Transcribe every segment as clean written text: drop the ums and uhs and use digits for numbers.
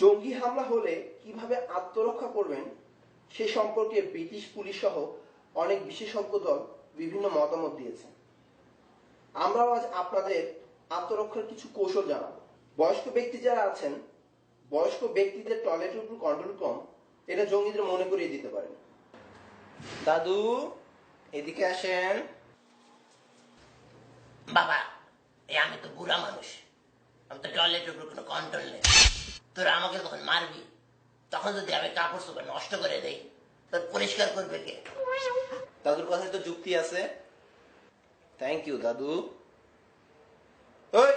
জঙ্গি হামলা হলে কিভাবে আত্মরক্ষা করবেন সে সম্পর্কে ব্রিটিশ পুলিশ সহ অনেক বিশেষজ্ঞ দল বিভিন্ন মতামত দিয়েছে। আমরাও আজ আপনাদের আত্মরক্ষার কিছু কৌশল জানাবো। বয়স্ক ব্যক্তি যারা আছেন, বয়স্ক ব্যক্তিদের টয়লেটের উপর কন্ট্রোল কম, এটা জঙ্গিদের মনে করিয়ে দিতে পারেন। দাদু, এদিকে আসেন। বাবা, আমি তো বুড়া মানুষ, আমি তো টয়লেটের উপর কোনো কন্ট্রোল নেই। তোরা আমাকে যখন মারবি তখন যদি আমি কাপড় চোপড় নষ্ট করে দেই, তোর পরিষ্কার করবে কে? দাদুর কথায় তো যুক্তি আছে। থ্যাংক ইউ দাদু। ওই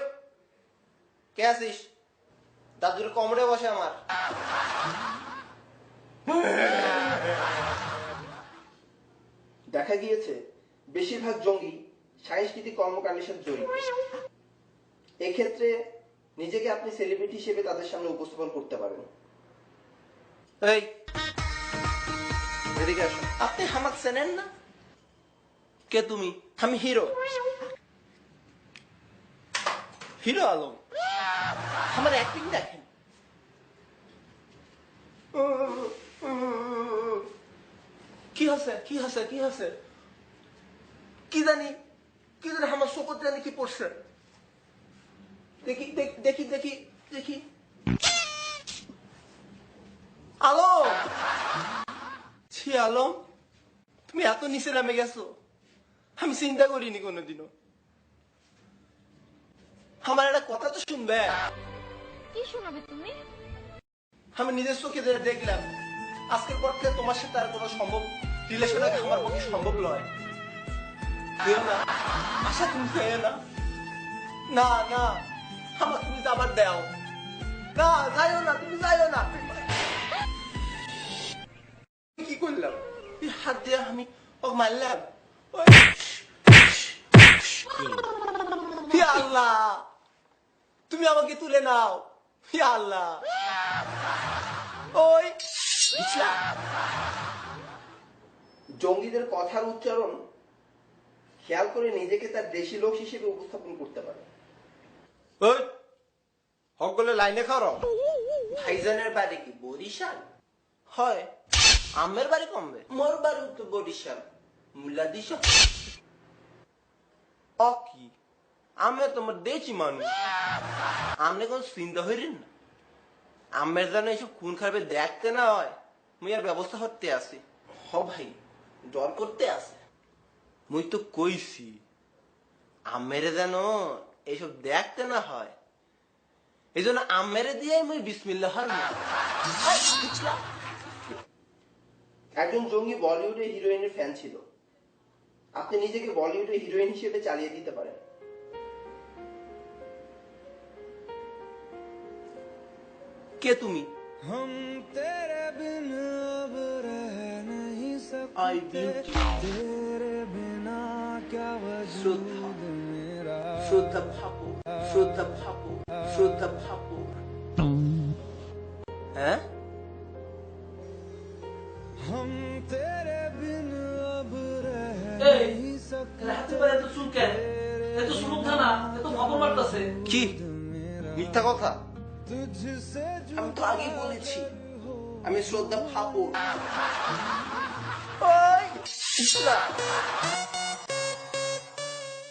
কে আছিস? দাদুর কোমরে বসে আমার। দেখা গিয়েছে বেশিরভাগ জঙ্গি সাংস্কৃতিক কর্মকাণ্ডের সাথে জড়িত। এক্ষেত্রে নিজেকে আপনি সেলিব্রিটি হিসেবে তাদের সামনে উপস্থাপন করতে পারেন। এই এদিকে আসো। আপনি আমাকে চেনেন না? কে তুমি? আমি হিরো, হিরো আলম। আমার অ্যাক্টিং দেখেন। কি হচ্ছে কি হচ্ছে কি হচ্ছে? কি জানি কি জানি আমার চোখত জানি কি পড়ছে। দেখি দেখি দেখি দেখি। আলম, ছি আলম, তুমি এত নিচে নামে গেছো, আমি চিন্তা করিনি কোনোদিনও। আমার একটা কথা তো শুনবে। কি শোনাবে তুমি? আমি নিজের চোখে দেখলাম, আজকের পর থেকে তোমার সাথে আর কোনো সম্ভব রিলেশন আমার পক্ষে সম্ভব নয়। না, আশা তুমি খেয়ে না। না না, আমার তুমি যাবার দাও না, যাইও না, তুমি যাইও না। কি করলাম? এই হাত দিয়ে আমি ও মারলাম। হে আল্লাহ, তুমি আমাকে তুলে নাও। হে আল্লাহ। ওই জঙ্গিদের কথার উচ্চারণ খেয়াল করে নিজেকে তার দেশি লোক হিসেবে উপস্থাপন করতে পারে। ওই সকলে লাইনে খাও। ভাইজানের বাড়ি কি বরিশাল? হয়। আমের বাড়ি কমবে? মোর বাড়ি তো বরিশাল, মুলাদিশা। কি আমি তোমার দেশি মানুষ, আমনে কোন চিন্তা হইলেন না? আমের যেন এইসব খুন খারাপে দেখতে না হয়, মুই আর ব্যবস্থা করতে আসি। হ ভাই, ডর করতে আছে। মুই তো কইছি আমেরে যেন এইসব দেখতে না হয়, এই জন্য আমেরে দিয়ে মুই বিসমিল্লাহ। একজন জঙ্গি বলিউডের হিরোইনের ফ্যান ছিল। আপনি নিজেকে বলিউডের হিরোইন হিসেবে চালিয়ে দিতে পারেন। কে তুমি? हम तेरे बिन अब रह नहीं सकते, आई ब्यूटी, तेरे बिना क्या वजूद मेरा। শ্রদ্ধা ভাবো, শ্রদ্ধা ভাবো, শ্রদ্ধা ভাবো। হ্যাঁ, हम तेरे बिन अब रह नहीं सकते, কি মিথ্যা কথা? तुझसे আমি তো আগেই বলেছি আমি শ্রদ্ধা ভাবো।